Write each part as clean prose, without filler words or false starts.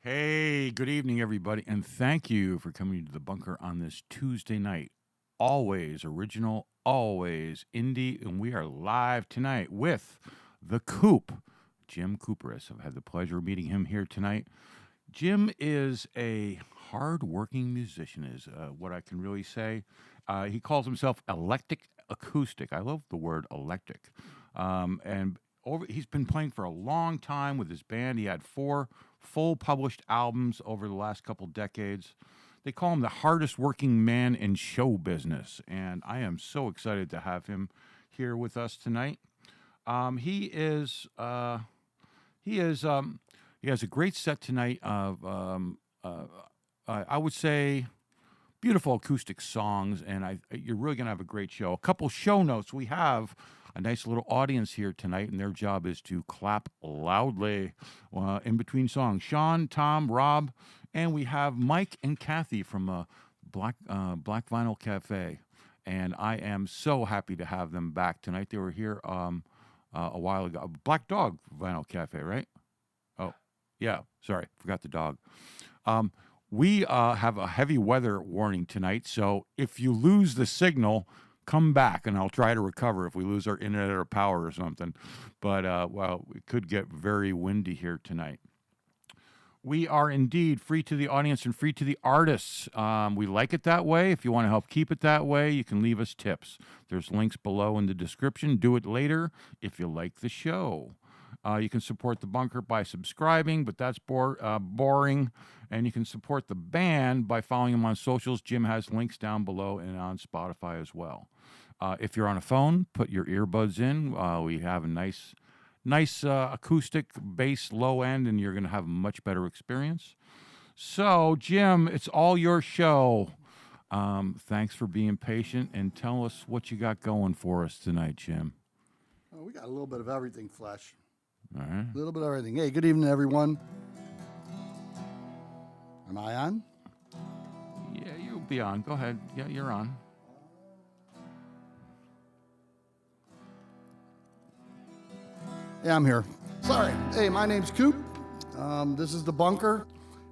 Hey, good evening, everybody, and thank you for coming to the bunker on this Tuesday night. Always original, always indie, and we are live tonight with the Koop, Jim Kupres. I've had the pleasure of meeting him here tonight. Jim is a hard-working musician, is what I can really say. He calls himself Eclectic Acoustic. I love the word electric. He's been playing for a long time with his band. He had 4 full published albums over the last couple decades. They call him the hardest working man in show business, and I am so excited to have him here with us tonight. He has a great set tonight of I would say beautiful acoustic songs, and you're really going to have a great show. A couple show notes. We have a nice little audience here tonight, and their job is to clap loudly in between songs. Sean, Tom, Rob, and we have Mike and Kathy from Black Vinyl Cafe, and I am so happy to have them back tonight. They were here a while ago. Black Dog Vinyl Cafe, right? Oh, yeah. Sorry, forgot the dog. We have a heavy weather warning tonight, so if you lose the signal, come back, and I'll try to recover if we lose our internet or power or something. But, it could get very windy here tonight. We are indeed free to the audience and free to the artists. We like it that way. If you want to help keep it that way, you can leave us tips. There's links below in the description. Do it later if you like the show. You can support the bunker by subscribing, but that's boring. And you can support the band by following them on socials. Jim has links down below and on Spotify as well. If you're on a phone, put your earbuds in. We have a nice acoustic bass low end, and you're going to have a much better experience. So, Jim, it's all your show. Thanks for being patient, and tell us what you got going for us tonight, Jim. Oh, we got a little bit of everything, Flesh. All right. A little bit of everything. Hey, good evening, everyone. Am I on? Yeah, you'll be on. Go ahead. Yeah, you're on. Yeah, I'm here. Sorry. Hey, my name's Koop. This is the bunker,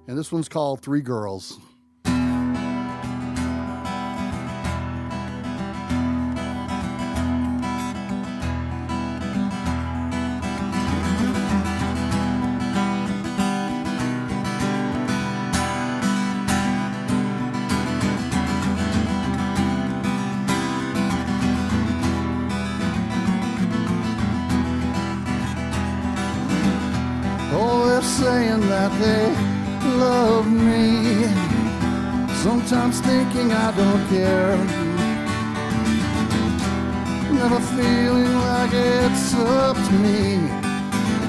and this one's called 3 Girls. Saying that they love me, sometimes thinking I don't care, never feeling like it's up to me.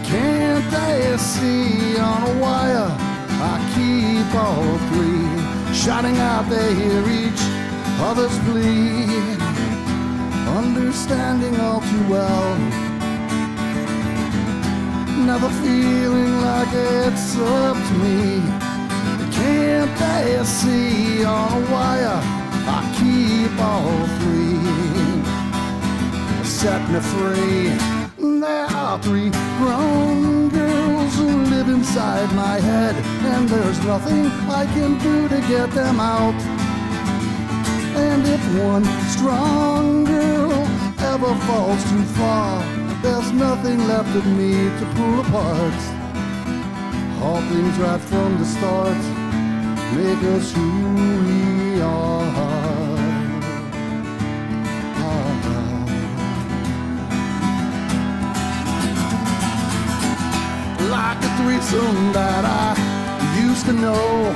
Can't they see on a wire I keep all 3, shouting out they hear each other's plea, understanding all too well, never feeling like it's up to me. Can't they see on a wire I keep all 3, set me free. There are 3 grown girls who live inside my head, and there's nothing I can do to get them out. And if one strong girl ever falls too far, there's nothing left of me to pull apart. All things right from the start make us who we are. Like the threesome that I used to know,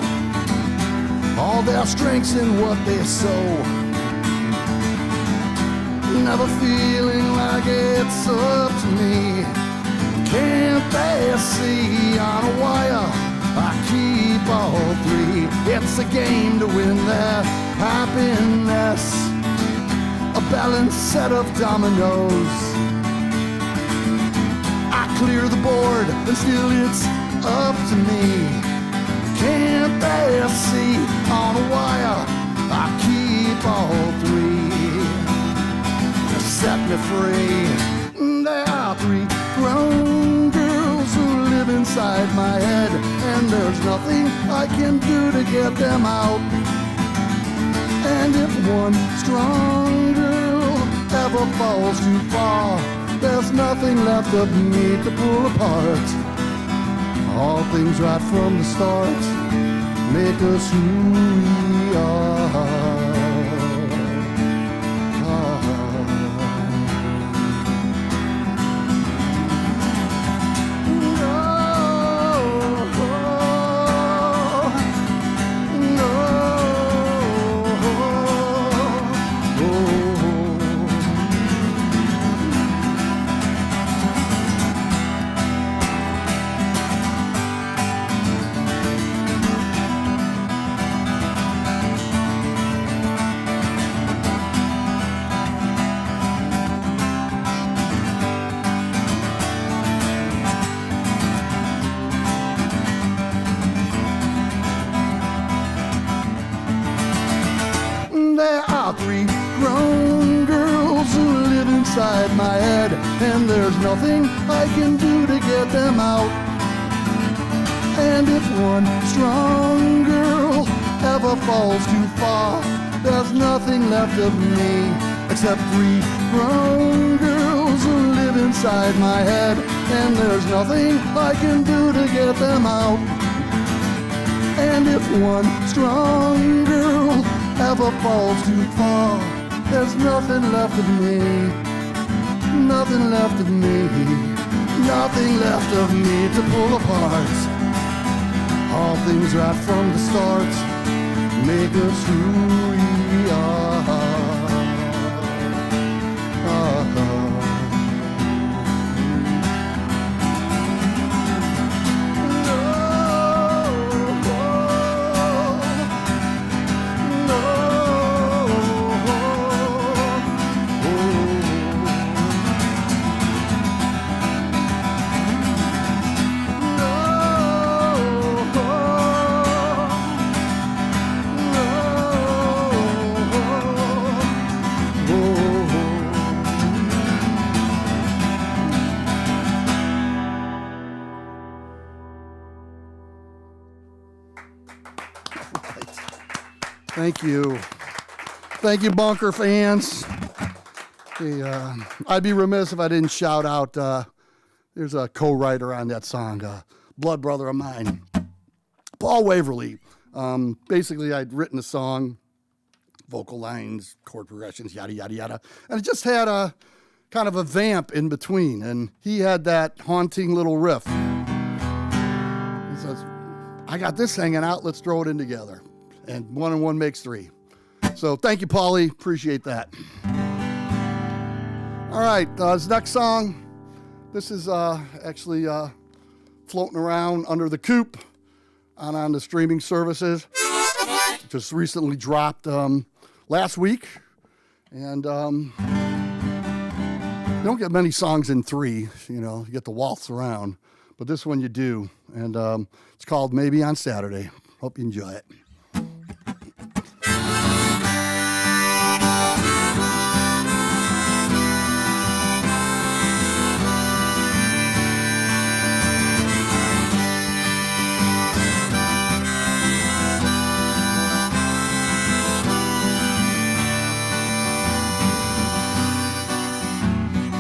all their strengths in what they sow, never feeling like it's up to me. Can't they see on a wire I keep all 3? It's a game to win their happiness, a balanced set of dominoes. I clear the board and still it's up to me. Can't they see on a wire I keep all 3? Set me free. There are 3 grown girls who live inside my head, and there's nothing I can do to get them out. And if one strong girl ever falls too far, there's nothing left of me to pull apart. All things right from the start make us who we are. There are three grown girls who live inside my head, and there's nothing I can do to get them out. And if one strong girl ever falls too far, there's nothing left of me except three grown girls who live inside my head, and there's nothing I can do to get them out. And if one strong girl ever falls too far, there's nothing left of me, nothing left of me, nothing left of me to pull apart. All things right from the start make us who we are. Thank you. Thank you, Bunker fans. Hey, I'd be remiss if I didn't shout out, there's a co-writer on that song, blood brother of mine, Paul Waverly. Basically, I'd written a song, vocal lines, chord progressions, yada, yada, yada. And it just had a kind of a vamp in between. And he had that haunting little riff. He says, I got this hanging out, let's throw it in together. And 1 and 1 makes 3. So thank you, Paulie. Appreciate that. All right, this next song, this is actually floating around under the Koop on the streaming services. Just recently dropped last week. And you don't get many songs in 3, you get to waltz around. But this one you do. And it's called Maybe on Saturday. Hope you enjoy it.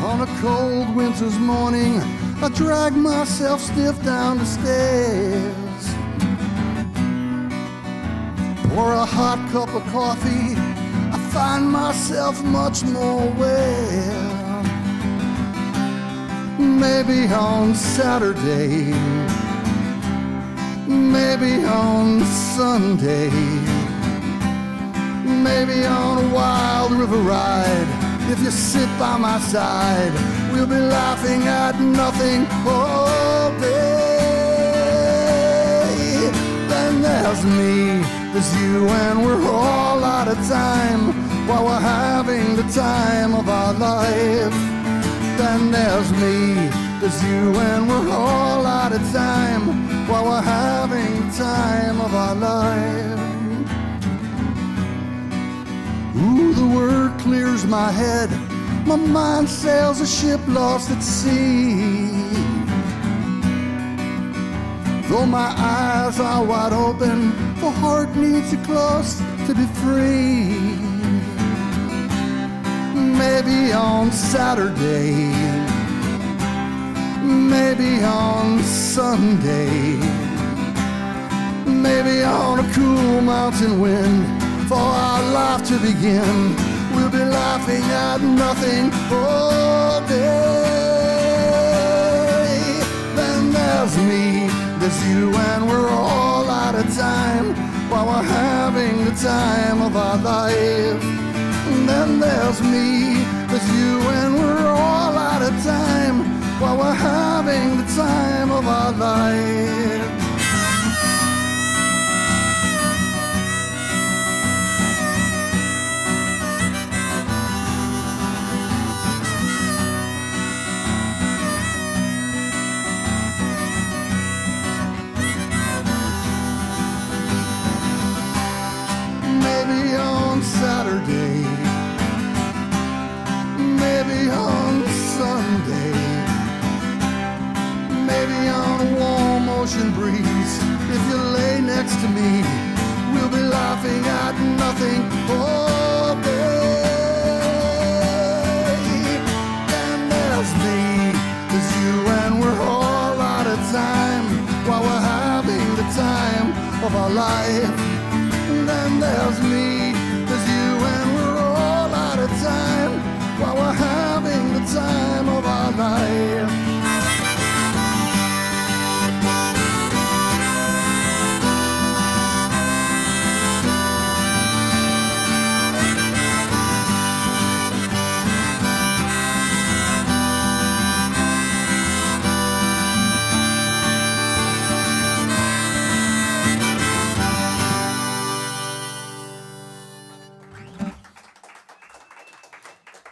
On a cold winter's morning, I drag myself stiff down the stairs. Pour a hot cup of coffee, I find myself much more well. Maybe on Saturday, maybe on Sunday, maybe on a wild river ride. If you sit by my side, we'll be laughing at nothing all day. Then there's me, there's you, and we're all out of time while we're having the time of our life. Then there's me, there's you, and we're all out of time while we're having the time of our life. Ooh, the word clears my head. My mind sails a ship lost at sea. Though my eyes are wide open, the heart needs you close to be free. Maybe on Saturday, maybe on Sunday, maybe on a cool mountain wind, for our life to begin. We'll be laughing at nothing all day. Then there's me, there's you, and we're all out of time while we're having the time of our life. And then there's me, there's you, and we're all out of time while we're having the time of our life. Maybe on Saturday, maybe on Sunday, maybe on a warm ocean breeze. If you lay next to me, we'll be laughing at nothing all day. And there's me, there's you, and we're all out of time while we're having the time of our life. And then there's me, there's you, and we're all out of time while we're having the time of our life.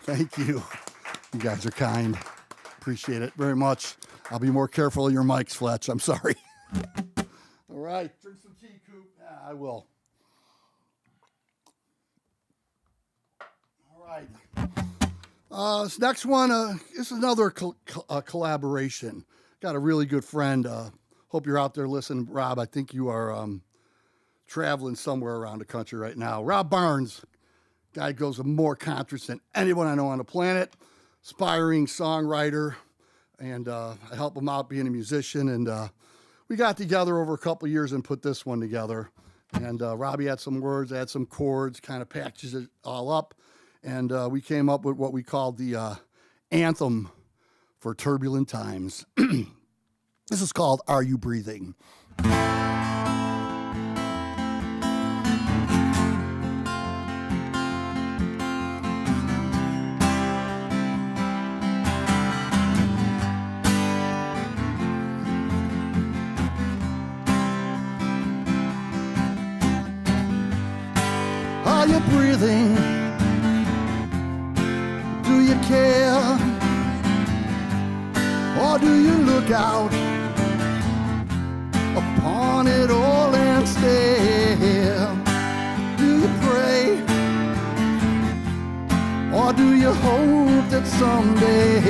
Thank you. You guys are kind. Appreciate it very much. I'll be more careful of your mics, Fletch. I'm sorry. All right. Drink some tea, Koop. Yeah, I will. All right. This next one, this is another collaboration. Got a really good friend. Hope you're out there listening. Rob, I think you are traveling somewhere around the country right now. Rob Barnes. Guy goes to more concerts than anyone I know on the planet. Aspiring songwriter, and I help him out being a musician. And we got together over a couple of years and put this one together. And Robbie had some words, I had some chords, kind of packaged it all up. And we came up with what we called the anthem for turbulent times. This is called Are You Breathing? Are you breathing? Do you care? Or do you look out upon it all and stare? Do you pray? Or do you hope that someday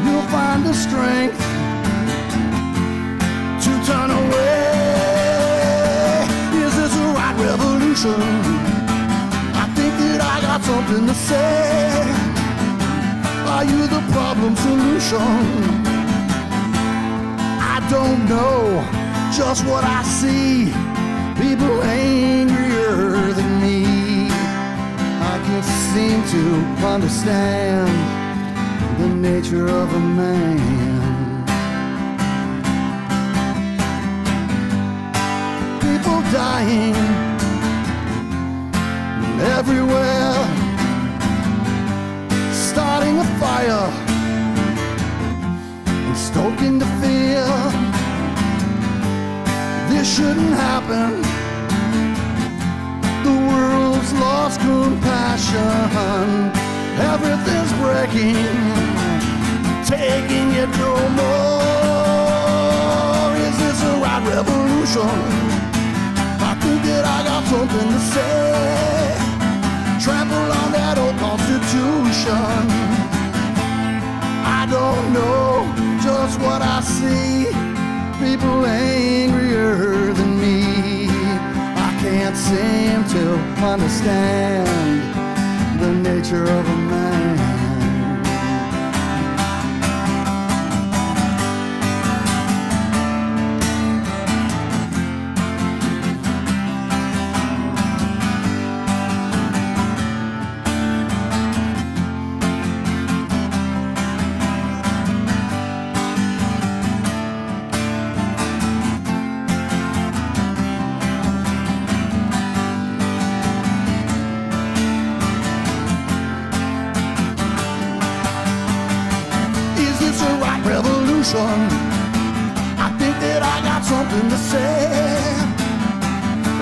you'll find the strength to turn away? Is this a right revolution? I got something to say. Are you the problem solution? I don't know just what I see. People angrier than me. I can't seem to understand the nature of a man. People dying everywhere, starting a fire and stoking the fear. This shouldn't happen. The world's lost compassion. Everything's breaking, taking it no more. Is this a right revolution? I think that I got something to say. Trample on that old constitution. I don't know just what I see. people angrier than me. I can't seem to understand the nature of a man. I think that I got something to say.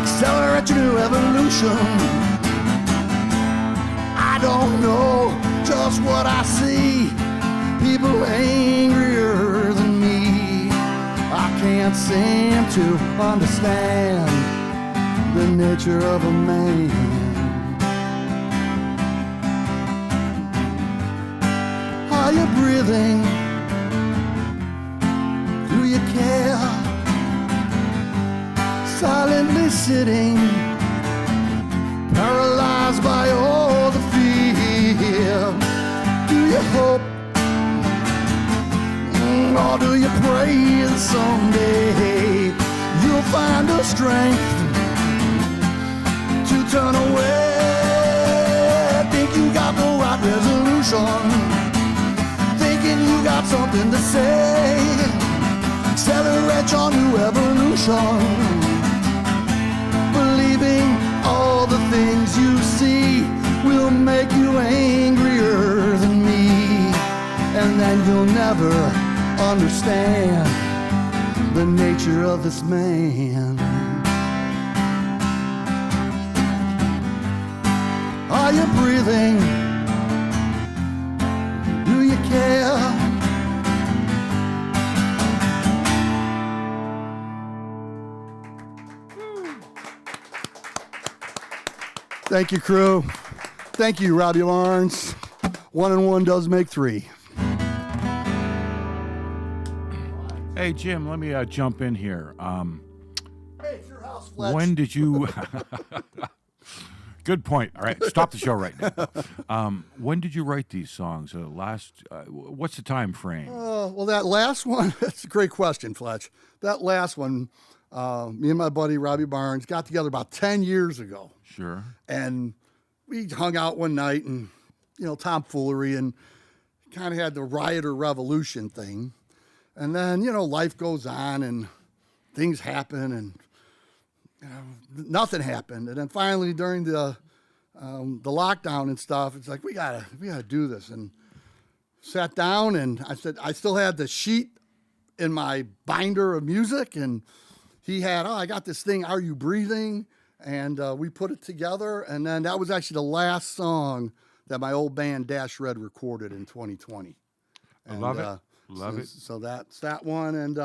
Accelerate your new evolution. I don't know just what I see. People angrier than me. I can't seem to understand the nature of a man. Are you breathing? Do you care? Silently sitting, paralyzed by all the fear. Do you hope? Or do you pray that someday you'll find the strength to turn away? Think you got the right resolution, thinking you got something to say. Accelerate your new evolution, believing all the things you see will make you angrier than me, and then you'll never understand the nature of this man. Are you breathing? Do you care? Thank you, crew. Thank you, Robbie Barnes. 1 and 1 does make 3. Hey, Jim, let me jump in here. Hey, it's your house, Fletch. When did you... Good point. All right, stop the show right now. When did you write these songs? What's the time frame? Well, that last one, that's a great question, Fletch. That last one, me and my buddy Robbie Barnes got together about 10 years ago. Sure. And we hung out one night and, tomfoolery, and kind of had the riot or revolution thing. And then, life goes on and things happen and nothing happened. And then finally during the lockdown and stuff, it's like, we gotta do this. And sat down and I said, I still had the sheet in my binder of music, and he had, I got this thing, Are You Breathing? And we put it together, and then that was actually the last song that my old band DashRed recorded in 2020. I love it. Love it. So that's that one. And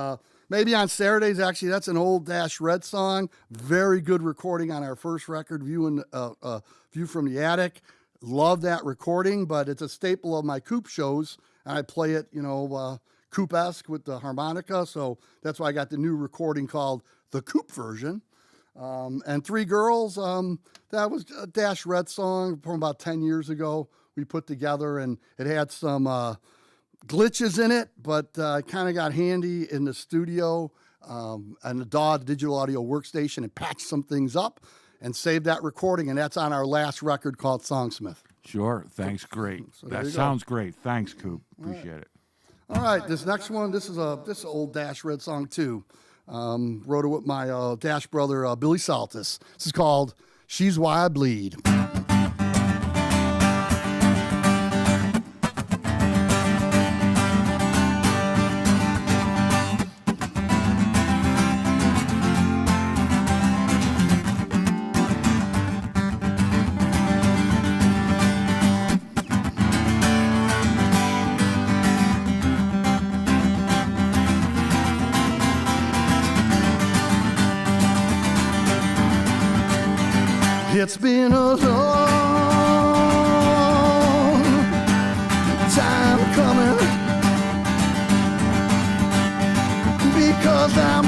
maybe on Saturdays, actually, that's an old DashRed song. Very good recording on our first record, View from the Attic. Love that recording, but it's a staple of my Koop shows, and I play it, Koop-esque with the harmonica. So that's why I got the new recording called the Koop version. And Three Girls, that was a DashRed song from about 10 years ago we put together, and it had some glitches in it, but kind of got handy in the studio and the DAW, the digital audio workstation, and patched some things up and saved that recording, and that's on our last record called Songsmith. Sure. Thanks. Great. So that sounds great. Thanks, Koop. Appreciate it. All right, this next one, this is an old DashRed song too. Wrote it with my Dash brother, Billy Saltis. This is called She's Why I Bleed. It's been a long time coming, because I'm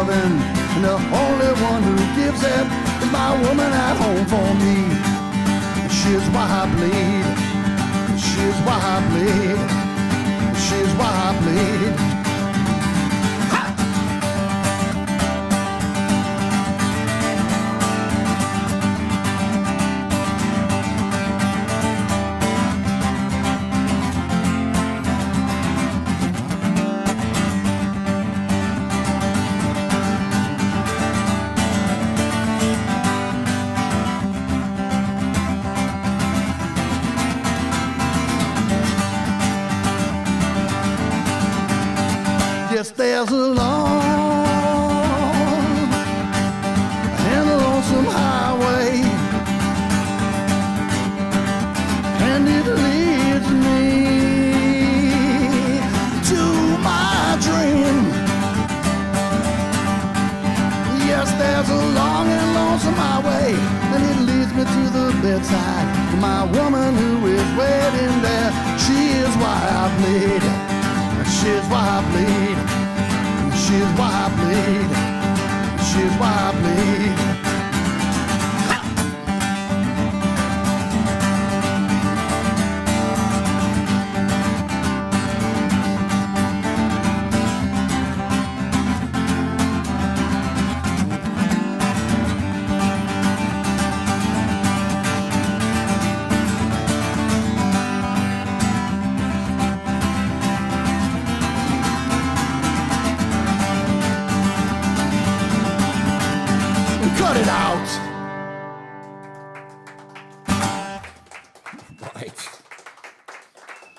loving, and the only one who gives it is my woman at home for me. She's why I bleed. She's why I bleed. She's why I bleed. Yes, there's a long and a lonesome highway, and it leads me to my dream. Yes, there's a long and lonesome highway, and it leads me to the bedside. My woman who is waiting there, she is why I bleed. She's why I bleed. She's why I bleed. She's why I bleed. Cut it out. Right.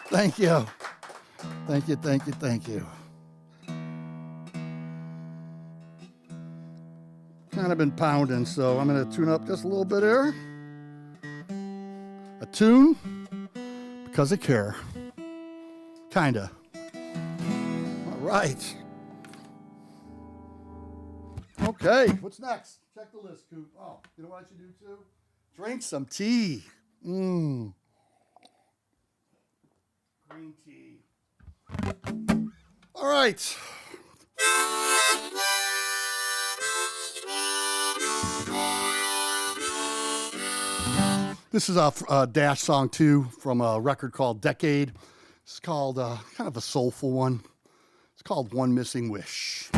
Thank you. Thank you, thank you, thank you. Kind of been pounding, so I'm going to tune up just a little bit here. A tune because I care. Kinda. All right. Okay, what's next? Check the list, Koop. Oh, you know what I should do too? Drink some tea. Green tea. All right. This is a Dash song 2 from a record called Decade. It's called kind of a soulful one. It's called One Missing Wish.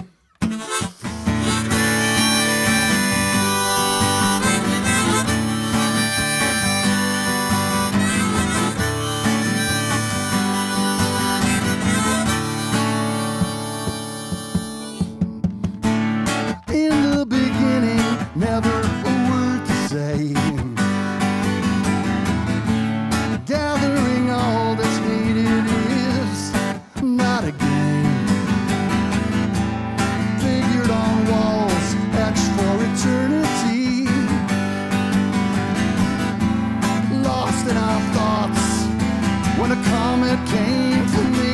Never a word to say. Gathering all that's needed is not a game. Figured on walls etched for eternity. Lost in our thoughts when a comet came for me.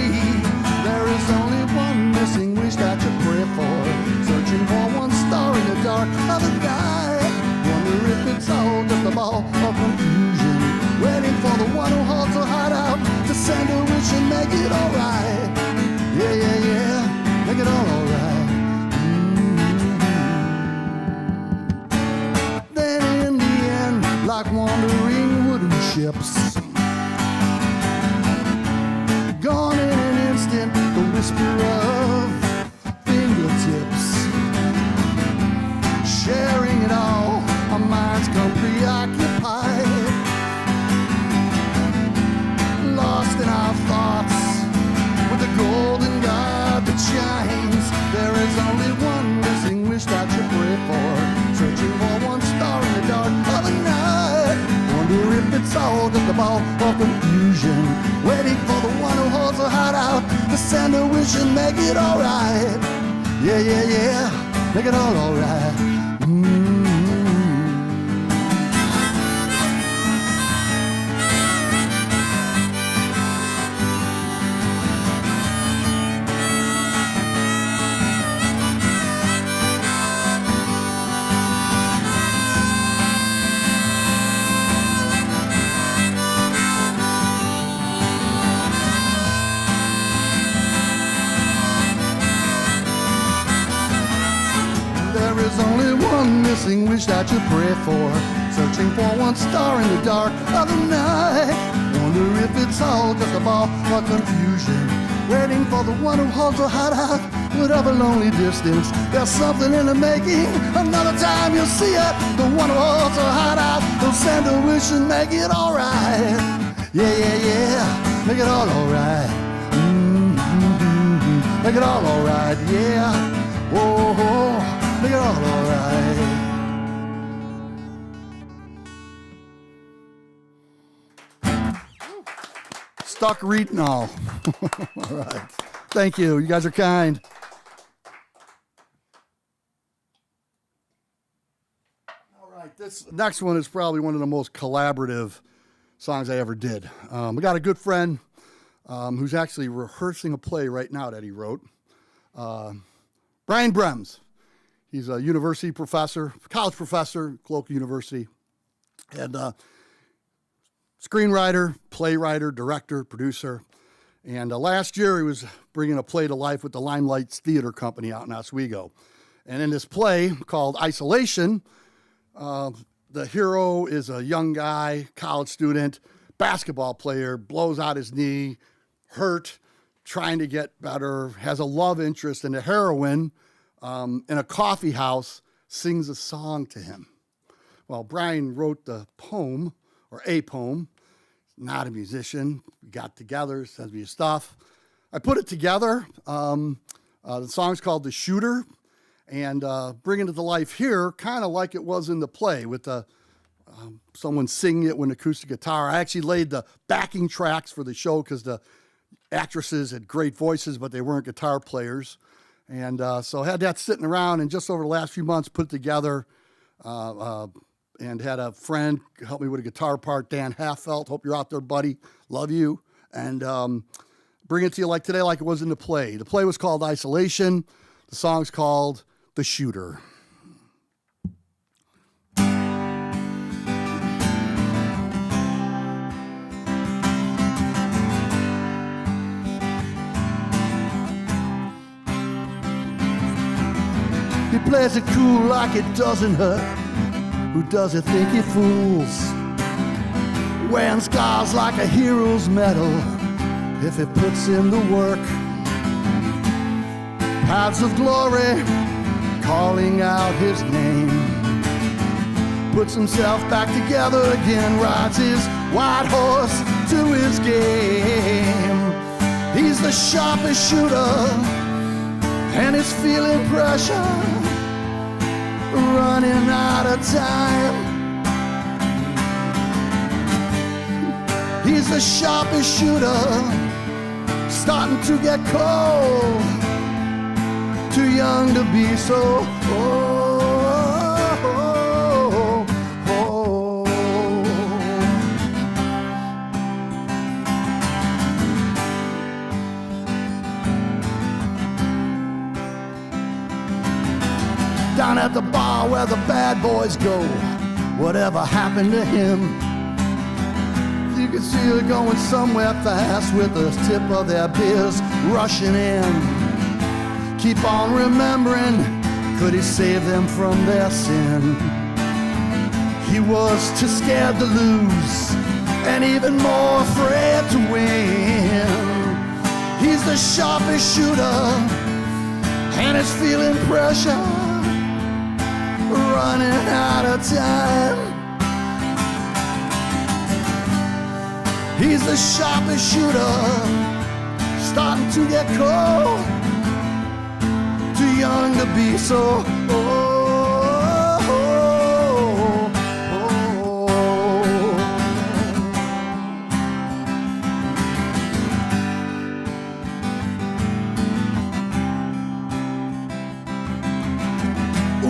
There is only one missing wish that you pray for. Searching for one star in the dark of the sky. Wonder if it's all just a ball of confusion. Waiting for the one who holds a hideout to send a wish and make it alright. Yeah, yeah, yeah, make it all alright. Then in the end, like wandering wooden ships, gone in an instant, the whisper of fingertips. Sharing it all, our minds come preoccupied. Lost in our thoughts, with the golden god that shines. There is only one missing wish that you pray for. Searching for one star in the dark of the night. Wonder if it's all just a ball of confusion. Waiting for the one who holds a hideout to send a wish and make it alright. Yeah, yeah, yeah, make it all alright. blessing wish that you pray for. Searching for one star in the dark of the night. Wonder if it's all just a ball of confusion. Waiting for the one who holds a hideout. Whatever lonely distance, there's something in the making. Another time you'll see it. The one who holds a hideout. He'll send a wish and make it alright. Yeah, yeah, yeah. Make it all alright. Make it all alright, yeah. Whoa, whoa, make it all alright. Stuck reading all. All right. Thank you. You guys are kind. All right. This next one is probably one of the most collaborative songs I ever did. We got a good friend who's actually rehearsing a play right now that he wrote. Brian Brems. He's a university professor, college professor, local university, and screenwriter, playwriter, director, producer. And last year he was bringing a play to life with the Limelights Theater Company out in Oswego. And in this play called Isolation, the hero is a young guy, college student, basketball player, blows out his knee, hurt, trying to get better, has a love interest, and the heroine in a coffee house sings a song to him. Well, Brian wrote the poem, or a poem, not a musician. We got together, sends me his stuff. I put it together. The song's called The Shooter, and bringing it to life here, kind of like it was in the play with someone singing it with an acoustic guitar. I actually laid the backing tracks for the show because the actresses had great voices, but they weren't guitar players. And so I had that sitting around, and just over the last few months put it together and had a friend help me with a guitar part, Dan Halffelt. Hope you're out there, buddy. Love you. And bring it to you like today, like it was in the play. The play was called Isolation. The song's called The Shooter. He plays it cool like it doesn't hurt. Who does it think he fools? Wearing scars like a hero's medal if he puts in the work. Paths of glory calling out his name. Puts himself back together again, rides his white horse to his game. He's the sharpest shooter and he's feeling pressure, running out of time. He's the sharpest shooter, starting to get cold, too young to be so down at the bar where the bad boys go. Whatever happened to him? You can see her going somewhere fast with the tip of their beers rushing in. Keep on remembering, could he save them from their sin? He was too scared to lose and even more afraid to win. He's the sharpest shooter and he's feeling pressure, running out of time. He's the sharpest shooter, starting to get cold, too young to be so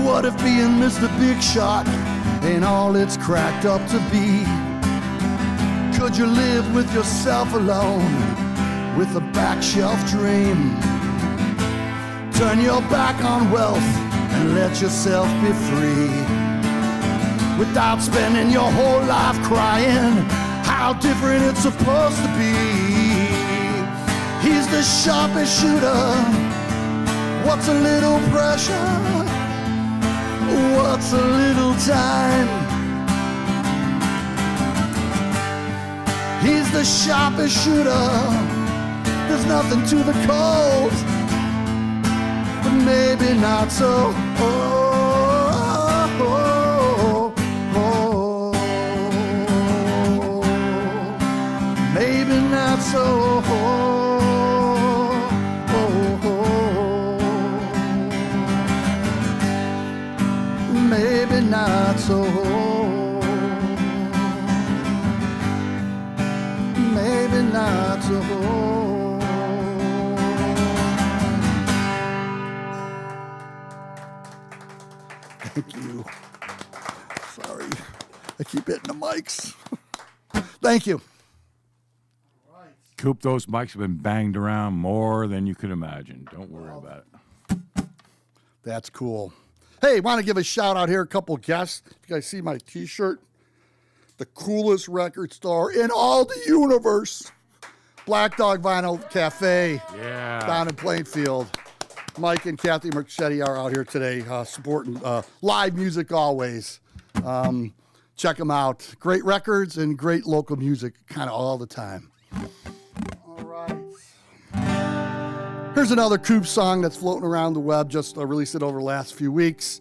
What if being Mr. Big Shot ain't all it's cracked up to be? Could you live with yourself alone, with a back shelf dream? Turn your back on wealth and let yourself be free, without spending your whole life crying how different it's supposed to be. He's the sharpest shooter. What's a little pressure? What's a little time? He's the sharpest shooter. There's nothing to the cold, but maybe not so. Maybe not so. Maybe not so. Maybe not so. Thank you. Sorry, I keep hitting the mics. Thank you. Koop, those mics have been banged around more than you could imagine. Don't worry about it. That's cool. Hey, want to give a shout out here, a couple guests. You guys see my t-shirt? The coolest record store in all the universe. Black Dog Vinyl Cafe. Yeah. Down in Plainfield. Mike and Kathy Marchetti are out here today supporting live music always. Check them out. Great records and great local music kind of all the time. All right. Here's another Koop song that's floating around the web. Just released it over the last few weeks.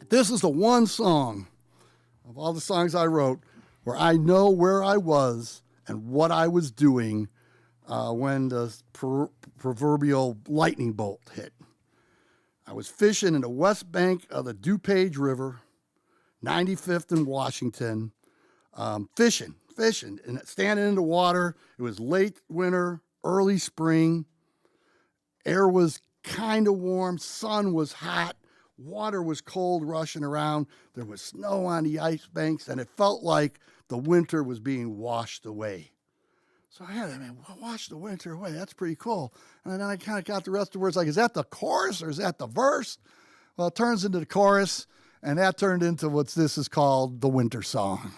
This is the one song of all the songs I wrote where I know where I was and what I was doing when the proverbial lightning bolt hit. I was fishing in the west bank of the DuPage River, 95th and Washington, fishing, and standing in the water. It was late winter, early spring. Air was kind of warm, sun was hot, water was cold rushing around. There was snow on the ice banks, and it felt like the winter was being washed away. So wash the winter away. That's pretty cool. And then I kind of got the rest of the words like, is that the chorus or is that the verse? Well, it turns into the chorus, and that turned into what this is called the winter song.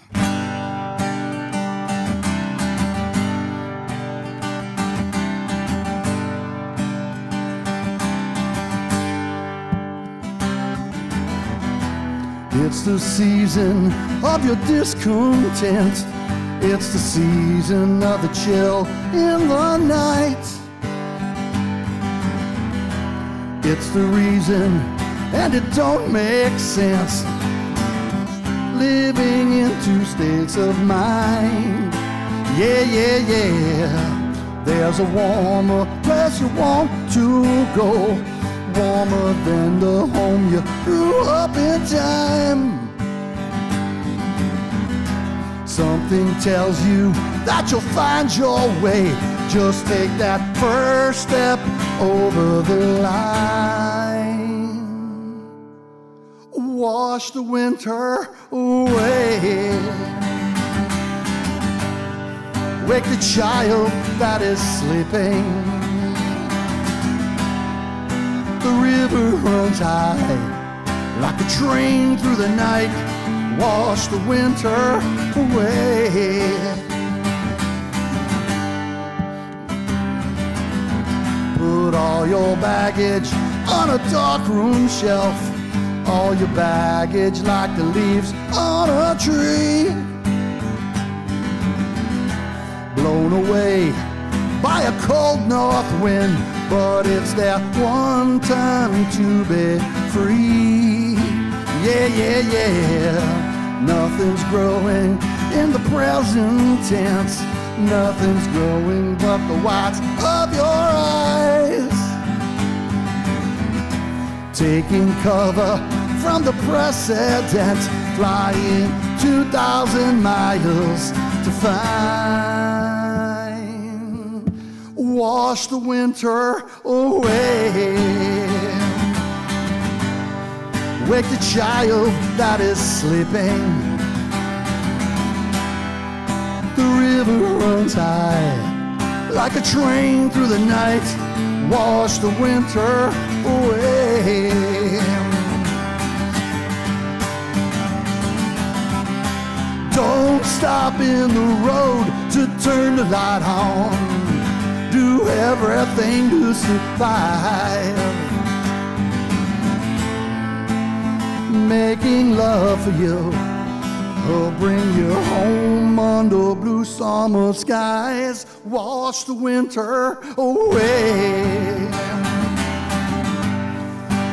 It's the season of your discontent. It's the season of the chill in the night. It's the reason, and it don't make sense, living in two states of mind. Yeah. There's a warmer place you want to go, warmer than the home you grew up in time. Something tells you that you'll find your way. Just take that first step over the line. Wash the winter away. Wake the child that is sleeping. The river runs high like a train through the night. Wash the winter away. Put all your baggage on a dark room shelf. All your baggage like the leaves on a tree, blown away by a cold north wind. But it's that one time to be free. Yeah. Nothing's growing in the present tense. Nothing's growing but the whites of your eyes. Taking cover from the precedent, flying 2,000 miles to find. Wash the winter away. Wake the child that is sleeping. The river runs high like a train through the night. Wash the winter away. Don't stop in the road to turn the light on. Do everything to survive. making love for you. I'll bring you home under blue summer skies, wash the winter away.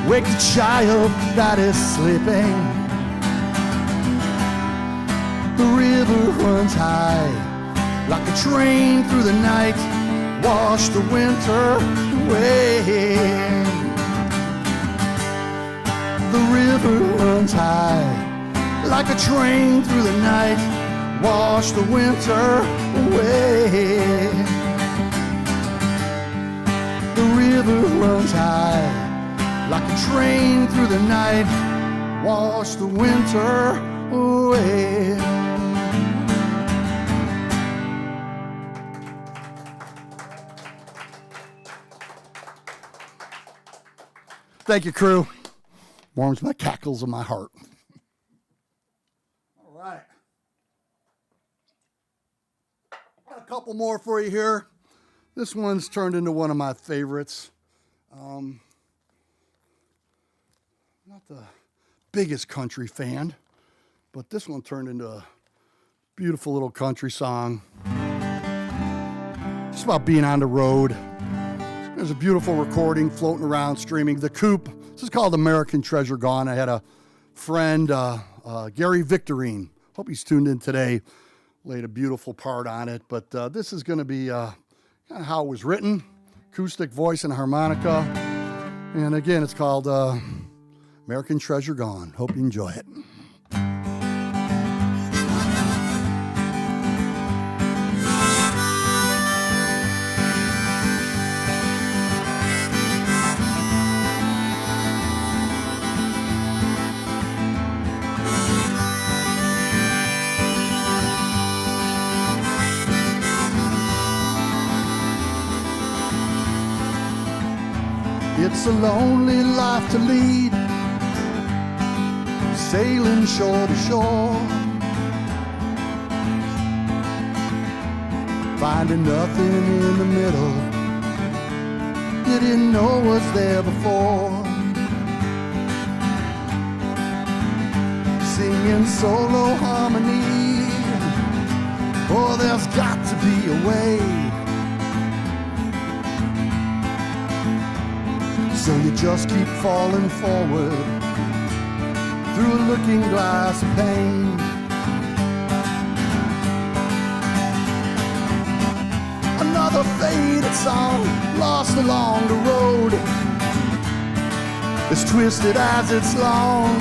Wake the child that is sleeping. The river runs high like a train through the night, wash the winter away. The river runs high like a train through the night, wash the winter away. The river runs high like a train through the night, wash the winter away. Thank you, crew. Warms my cackles in my heart. All right. Got a couple more for you here. This one's turned into one of my favorites. Not the biggest country fan, but this one turned into a beautiful little country song. Just about being on the road. There's a beautiful recording floating around, streaming. The Koop. This is called American Treasure Gone. I had a friend, Gary Victorine. Hope he's tuned in today. Laid a beautiful part on it. But this is going to be kind of how it was written. Acoustic voice and harmonica. And again, it's called American Treasure Gone. Hope you enjoy it. It's a lonely life to lead, sailing shore to shore, finding nothing in the middle you didn't know was there before, singing solo harmony. Oh, there's got to be a way. So you just keep falling forward through a looking glass of pain. Another faded song lost along the road, as twisted as it's long.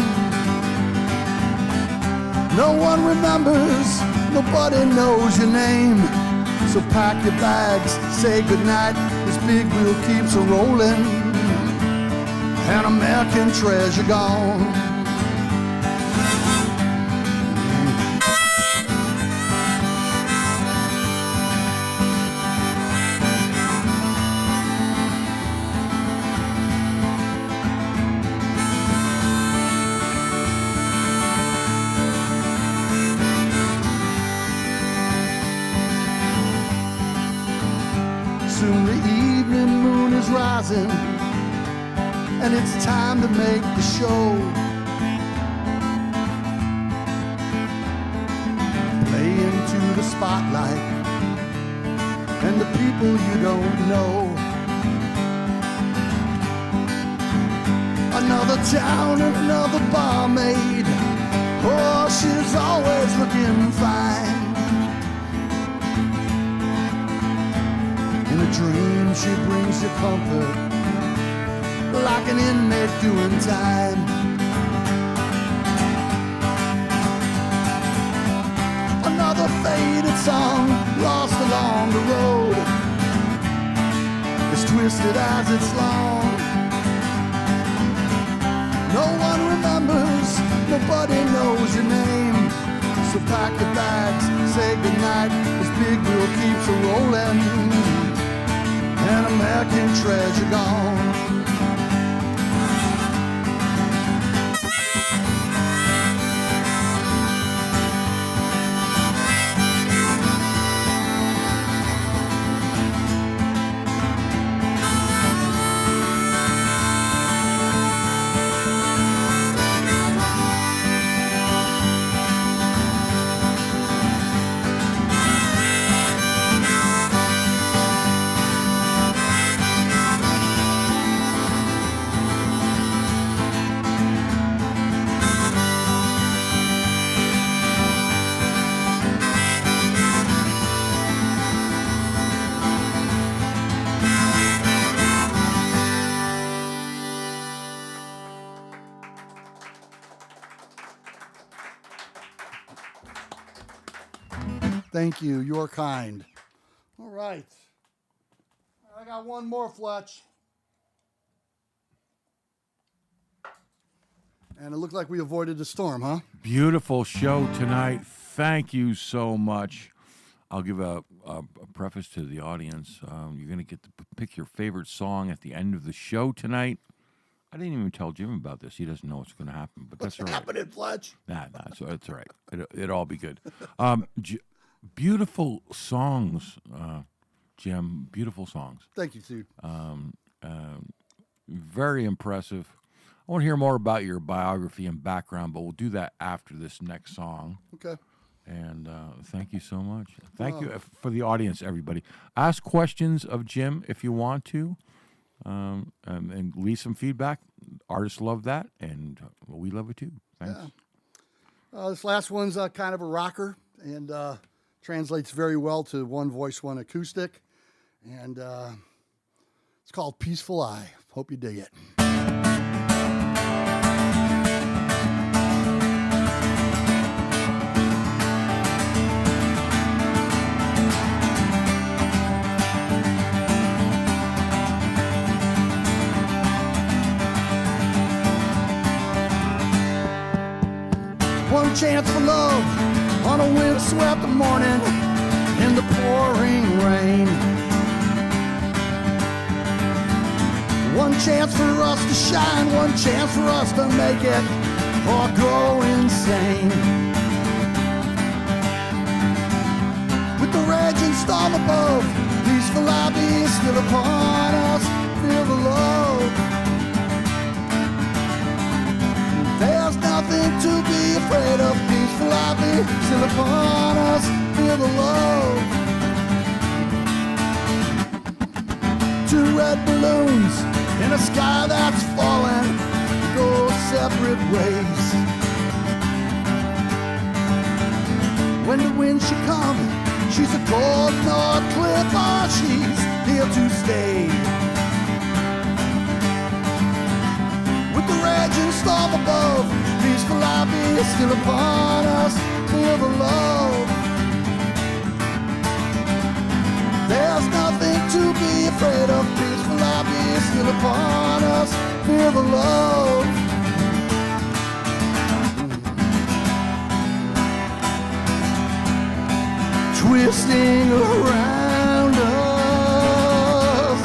No one remembers, nobody knows your name. So pack your bags, say goodnight, this big wheel keeps a-rolling. An American treasure gone. Soon the evening moon is rising, and it's time to make the show. Play into the spotlight and the people you don't know. Another town, another barmaid. Oh, she's always looking fine. In a dream she brings you comfort, like an inmate doing time. Another faded song lost along the road, as twisted as it's long. No one remembers, nobody knows your name. So pack your bags, say goodnight, this big wheel keeps a-rolling. An American treasure gone. Thank you. You're kind. All right. I got one more, Fletch. And it looked like we avoided the storm, huh? Beautiful show tonight. Thank you so much. I'll give a preface to the audience. You're going to get to pick your favorite song at the end of the show tonight. I didn't even tell Jim about this. He doesn't know what's going to happen, but that's all right. What's happening, Fletch? Nah, so it's all right. It'll all be good. Beautiful songs, Jim. Beautiful songs. Thank you, Steve. Very impressive. I want to hear more about your biography and background, but we'll do that after this next song. Okay. And thank you so much. Thank you for the audience, everybody. Ask questions of Jim if you want to, and leave some feedback. Artists love that, and we love it too. Thanks. Yeah. This last one's kind of a rocker, and translates very well to One Voice, One Acoustic. And it's called Peaceful Eye. Hope you dig it. One chance for love on a windswept morning in the pouring rain. One chance for us to shine, one chance for us to make it or go insane. With the raging storm above, peaceful lobby is still upon us. Feel the love. There's nothing to be afraid of. Peaceful lobby still upon us. Feel the love. Two red balloons in a sky that's falling, go separate ways. When the wind should come, she's a cold North cliff, or she's here to stay. With the raging storm above, peaceful lobby is still upon us. Feel the love. There's nothing to be afraid of. Peaceful lobby is still upon us. Feel the love. Twisting around us,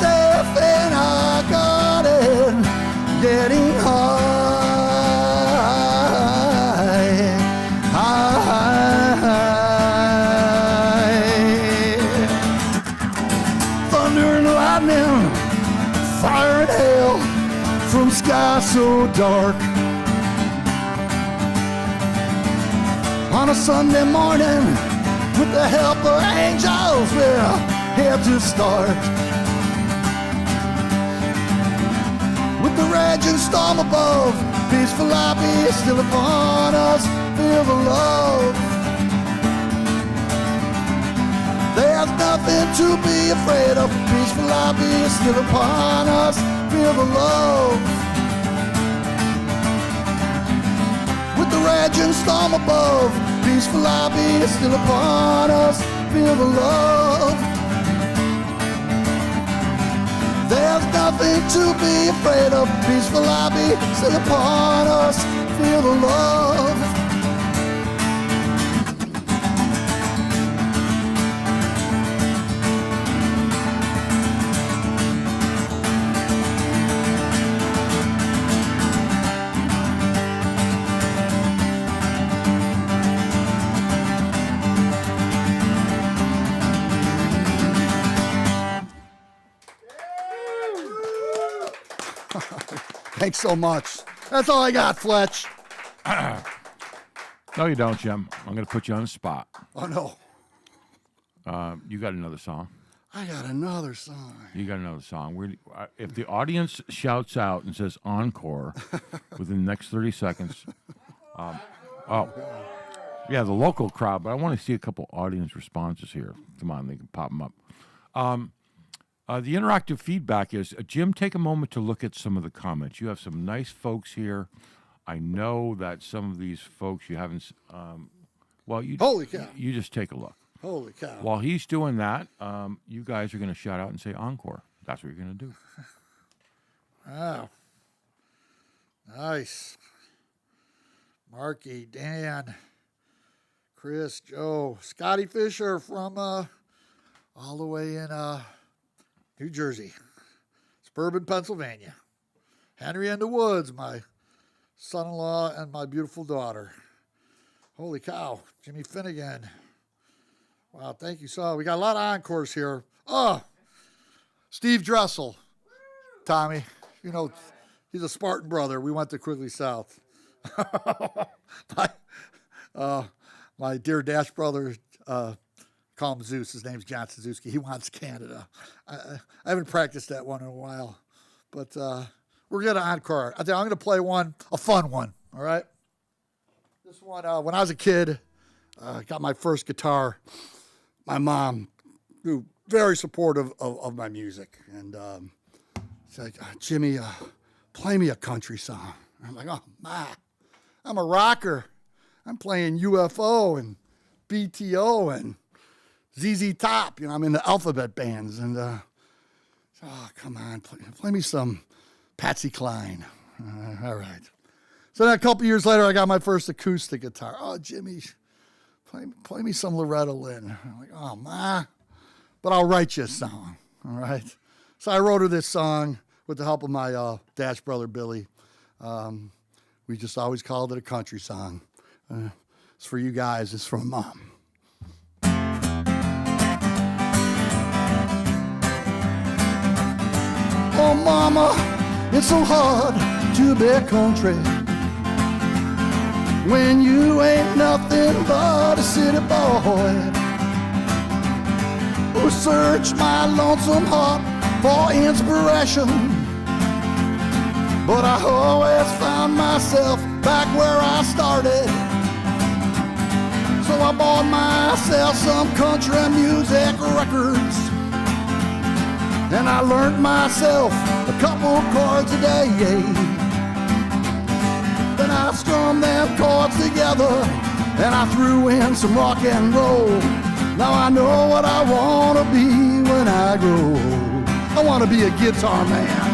safe in our garden, getting high, high. Thunder and lightning, fire and hail from sky so dark. On a Sunday morning, with the help of angels, we're here to start. With the raging storm above, peaceful lobby is still upon us. Feel the love. There's nothing to be afraid of. Peaceful lobby is still upon us. Feel the love. With the raging storm above, peaceful lobby is still upon us. Feel the love. There's nothing to be afraid of. Peaceful lobby still upon us. Feel the love. Thanks so much. That's all I got, Fletch. No, you don't, Jim. I'm going to put you on the spot. Oh, no. You got another song. I got another song. You got another song. If the audience shouts out and says encore within the next 30 seconds, the local crowd, but I want to see a couple audience responses here. Come on, they can pop them up. The interactive feedback is, Jim, take a moment to look at some of the comments. You have some nice folks here. I know that some of these folks you haven't Well, Holy cow. you just take a look. Holy cow. While he's doing that, you guys are going to shout out and say encore. That's what you're going to do. Wow. Nice. Marky, Dan, Chris, Joe, Scotty Fisher from all the way in New Jersey, suburban Pennsylvania. Henry in the Woods, my son-in-law and my beautiful daughter. Holy cow. Jimmy Finnegan. Wow, thank you. So we got a lot of encores here. Oh, Steve Dressel. Tommy, you know, he's a Spartan brother. We went to Quigley South. My dear Dash brother, call him Zeus. His name's John Suzuki. He wants Canada. I haven't practiced that one in a while, but we're going to encore. I'm going to play one, a fun one, all right? This one, when I was a kid, got my first guitar. My mom, who very supportive of my music, and she's like, Jimmy, play me a country song. I'm like, oh, Ma, I'm a rocker. I'm playing UFO and BTO and ZZ Top. You know, I'm in the alphabet bands. And, oh, come on, play me some Patsy Cline. All right. So then a couple years later, I got my first acoustic guitar. Oh, Jimmy, play me some Loretta Lynn. I'm like, oh, Ma, but I'll write you a song. All right. So I wrote her this song with the help of my Dash brother, Billy. We just always called it a country song. It's for you guys. It's from Mom. Oh, Mama, it's so hard to be country when you ain't nothing but a city boy who searched my lonesome heart for inspiration. But I always found myself back where I started. So I bought myself some country music records, and I learned myself a couple chords a day. Then I strummed them chords together, and I threw in some rock and roll. Now I know what I want to be when I grow. I want to be a guitar man.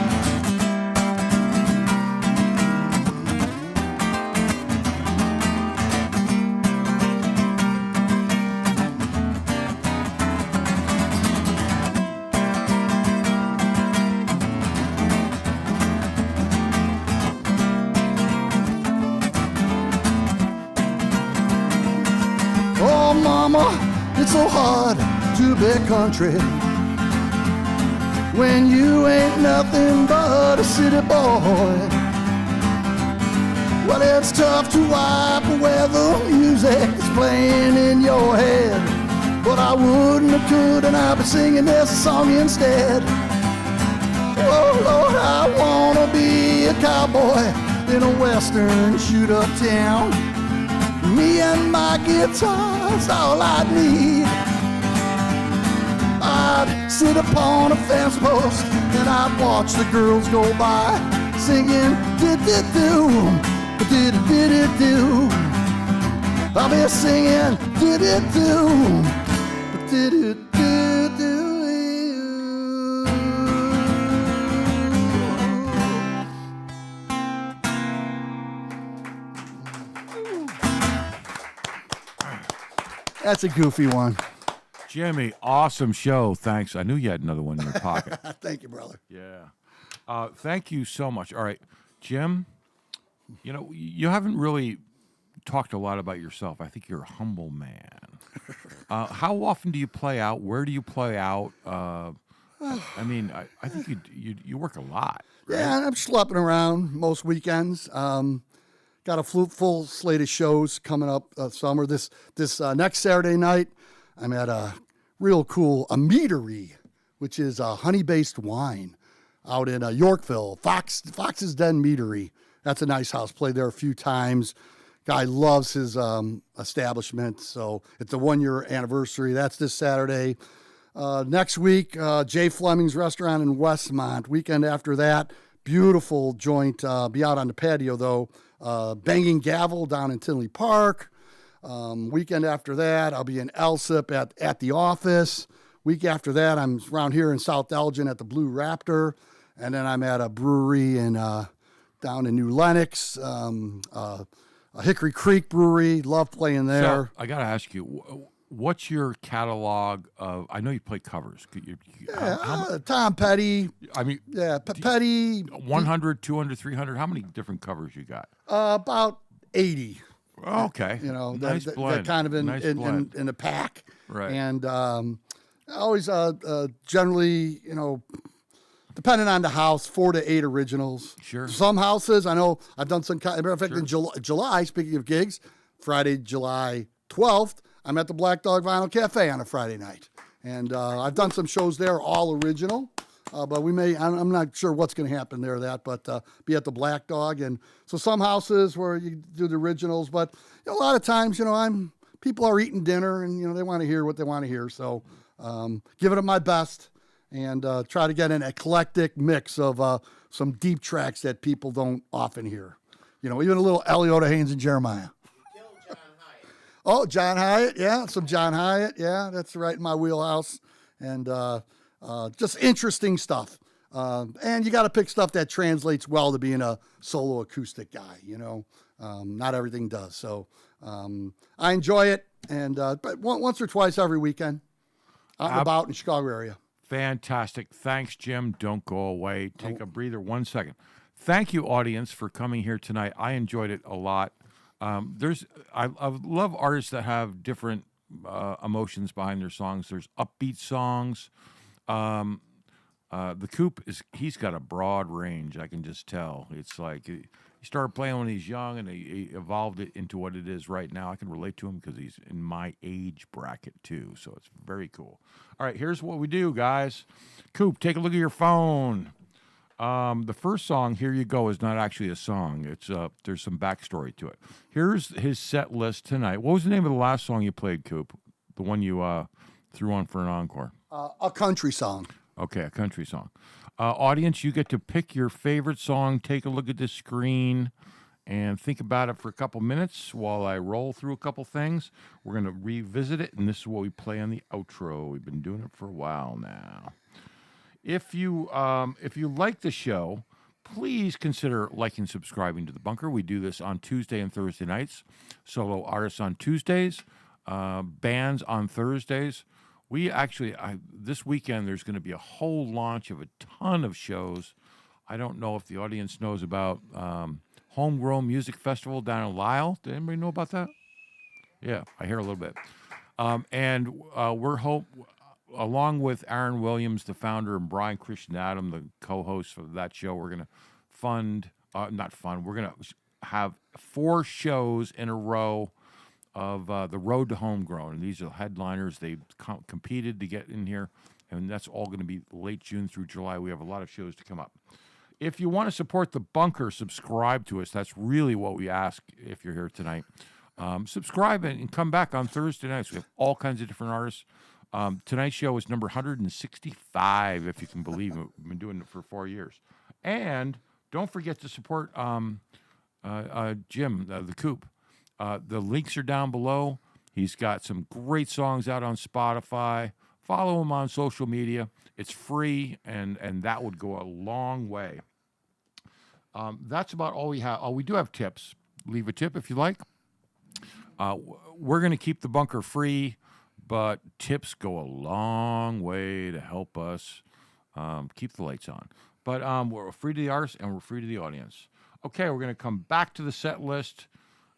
It's so hard to be country when you ain't nothing but a city boy. Well, it's tough to wipe away the music that's playing in your head, but I wouldn't have could, and I'd be singing this song instead. Oh Lord, I wanna be a cowboy in a western shoot-up town. Me and my guitar's all I need. I'd sit upon a fence post and I'd watch the girls go by singing did-did-do, did-did-did-do. I'll be singing did-did-do, did-did-did-do. That's a goofy one. Jimmy, awesome show. Thanks. I knew you had another one in your pocket. Thank you, brother. Yeah. Thank you so much. All right, Jim, you know, you haven't really talked a lot about yourself. I think you're a humble man. How often do you play out? Where do you play out? I mean, I think you work a lot. Right? Yeah, I'm schlepping around most weekends. Got a full slate of shows coming up summer. This next Saturday night, I'm at a real cool meadery, which is a honey-based wine out in Yorkville. Fox's Den Meadery. That's a nice house. Played there a few times. Guy loves his establishment, so it's a 1-year anniversary. That's this Saturday. Next week, Jay Fleming's Restaurant in Westmont. Weekend after that, beautiful joint. Be out on the patio, though. Banging Gavel down in Tinley Park. Weekend after that, I'll be in Elsip at the office. Week after that, I'm around here in South Elgin at the Blue Raptor. And then I'm at a brewery down in New Lenox, a Hickory Creek Brewery. Love playing there. So I got to ask you, what's your catalog of? I know you play covers. Tom Petty. I mean, Petty. 100, 200, 300. How many different covers you got? About 80. Okay. Nice blend. That kind of in a pack. Right. And always generally, depending on the house, 4 to 8 originals. Sure. Some houses, I know I've done some. Matter of fact, in July, speaking of gigs, Friday, July 12th, I'm at the Black Dog Vinyl Cafe on a Friday night. And I've done some shows there, all original. But I'm not sure what's going to happen there, but be at the Black Dog. And so some houses where you do the originals, but a lot of times, people are eating dinner and, they want to hear what they want to hear. So giving it my best and try to get an eclectic mix of some deep tracks that people don't often hear. Even a little Eliota Haynes and Jeremiah. Oh, John Hyatt. Yeah, some John Hyatt. Yeah, that's right in my wheelhouse. And just interesting stuff. And you got to pick stuff that translates well to being a solo acoustic guy, Not everything does. So I enjoy it. And but once or twice every weekend out and about in the Chicago area. Fantastic. Thanks, Jim. Don't go away. Take a breather 1 second. Thank you, audience, for coming here tonight. I enjoyed it a lot. I love artists that have different emotions behind their songs. There's upbeat songs. The Koop he's got a broad range. I can just tell. It's like he started playing when he's young, and he evolved it into what it is right now. I can relate to him because he's in my age bracket too. So it's very cool. All right, here's what we do, guys. Koop, take a look at your phone. The first song, Here You Go, is not actually a song. It's there's some backstory to it. Here's his set list tonight. What was the name of the last song you played, Koop? The one you threw on for an encore? A country song. Okay, a country song. Audience, you get to pick your favorite song, take a look at the screen, and think about it for a couple minutes while I roll through a couple things. We're going to revisit it, and this is what we play on the outro. We've been doing it for a while now. If you like the show, please consider liking and subscribing to The Bunker. We do this on Tuesday and Thursday nights. Solo artists on Tuesdays, bands on Thursdays. We actually, this weekend, there's going to be a whole launch of a ton of shows. I don't know if the audience knows about Homegrown Music Festival down in Lisle. Did anybody know about that? Yeah, I hear a little bit. Along with Aaron Williams, the founder, and Brian Christian Adam, the co-host of that show, we're going to we're going to have 4 shows in a row of the Road to Homegrown. And these are headliners. They competed to get in here, and that's all going to be late June through July. We have a lot of shows to come up. If you want to support The Bunker, subscribe to us. That's really what we ask if you're here tonight. Subscribe and come back on Thursday nights. We have all kinds of different artists. Tonight's show is number 165, if you can believe it. We've been doing it for 4 years. And don't forget to support Jim, the Koop. The links are down below. He's got some great songs out on Spotify. Follow him on social media. It's free, and that would go a long way. That's about all we have. Oh, we do have tips. Leave a tip if you like. We're going to keep The Bunker free, but tips go a long way to help us keep the lights on. But we're free to the artists, and we're free to the audience. Okay, we're going to come back to the set list.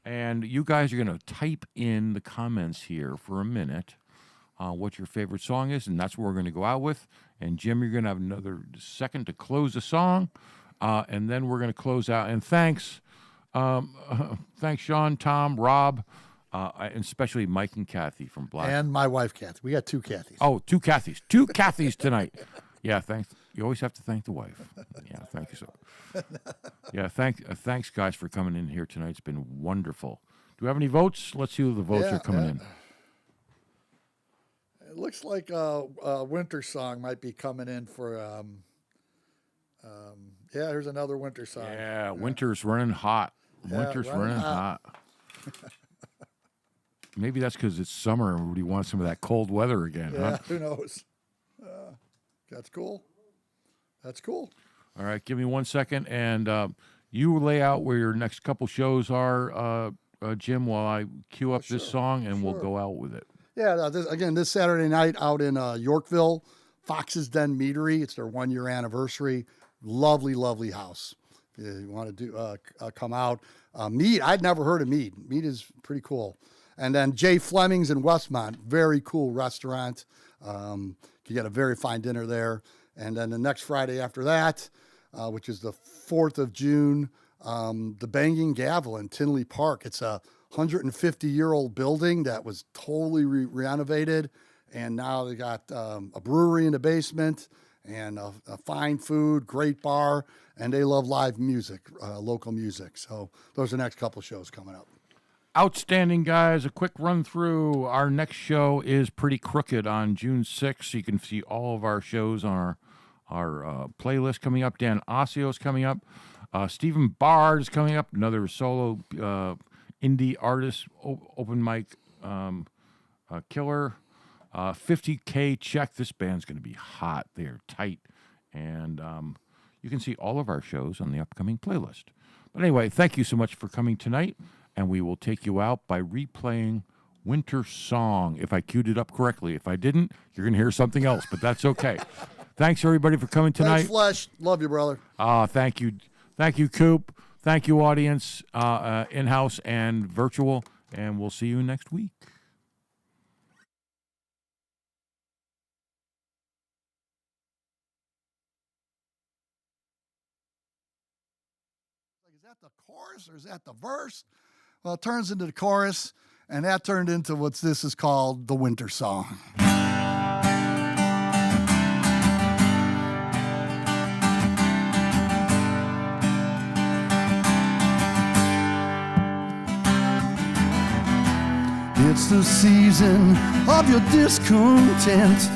And you guys are going to type in the comments here for a minute what your favorite song is, and that's what we're going to go out with. And Jim, you're going to have another second to close the song, and then we're going to close out. And thanks Sean, Tom, Rob, and especially Mike and Kathy from Black. And my wife, Kathy. We got 2 Kathys. Oh, 2 Kathys. 2 Kathys tonight. Yeah, thanks. You always have to thank the wife. Yeah, thank you so. Yeah, thanks guys for coming in here tonight. It's been wonderful. Do we have any votes? Let's see who the votes are coming in. It looks like a winter song might be coming in for. Here's another winter song. Yeah, winter's running hot. Winter's running hot. Maybe that's because it's summer and everybody wants some of that cold weather again, Yeah, huh? who knows? That's cool. That's cool. All right, give me 1 second, and you lay out where your next couple shows are, Jim, while I cue up this song, and we'll go out with it. Yeah, this Saturday night out in Yorkville, Fox's Den Meadery. It's their 1 year anniversary. Lovely, lovely house. If you want to do come out. Mead, I'd never heard of Mead. Mead is pretty cool. And then Jay Fleming's in Westmont, very cool restaurant. You get a very fine dinner there. And then the next Friday after that, which is the 4th of June, the Banging Gavel in Tinley Park. It's a 150-year-old building that was totally renovated. And now they got a brewery in the basement and a fine food, great bar, and they love live music, local music. So those are the next couple shows coming up. Outstanding, guys. A quick run through. Our next show is Pretty Crooked on June 6th. You can see all of our shows on our playlist coming up. Dan Osio's coming up. Stephen Bard is coming up, another solo indie artist, open mic killer. 50K check. This band's going to be hot. They're tight. And you can see all of our shows on the upcoming playlist. But anyway, thank you so much for coming tonight. And we will take you out by replaying Winter Song, if I queued it up correctly. If I didn't, you're going to hear something else, but that's okay. Thanks, everybody, for coming tonight. Thanks, Flesh. Love you, brother. Thank you. Thank you, Koop. Thank you, audience, in-house and virtual. And we'll see you next week. Is that the chorus or is that the verse? Well, it turns into the chorus, and that turned into what this is called the Winter Song. It's the season of your discontent.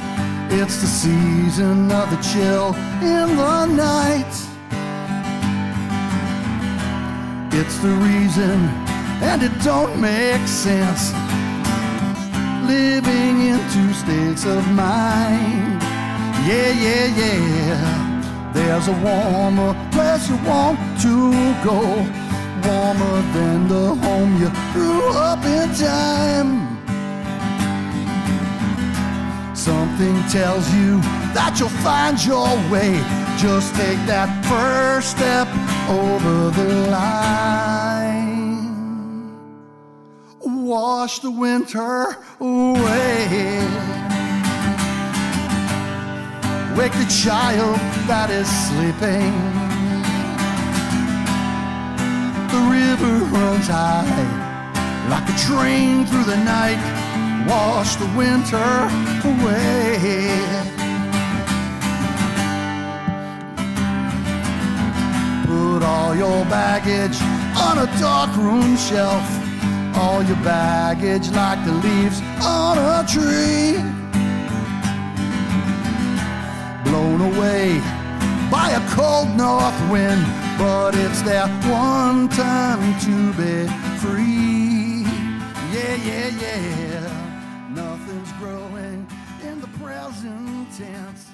It's the season of the chill in the night. It's the reason, and it don't make sense, living in two states of mind. Yeah, yeah, yeah. There's a warmer place you want to go, warmer than the home you grew up in time. Something tells you that you'll find your way. Just take that first step over the line. Wash the winter away. Wake the child that is sleeping. The river runs high like a train through the night. Wash the winter away. Put all your baggage on a dark room shelf. All your baggage like the leaves on a tree, blown away by a cold north wind. But it's that one time to be free. Yeah, yeah, yeah. Nothing's growing in the present tense.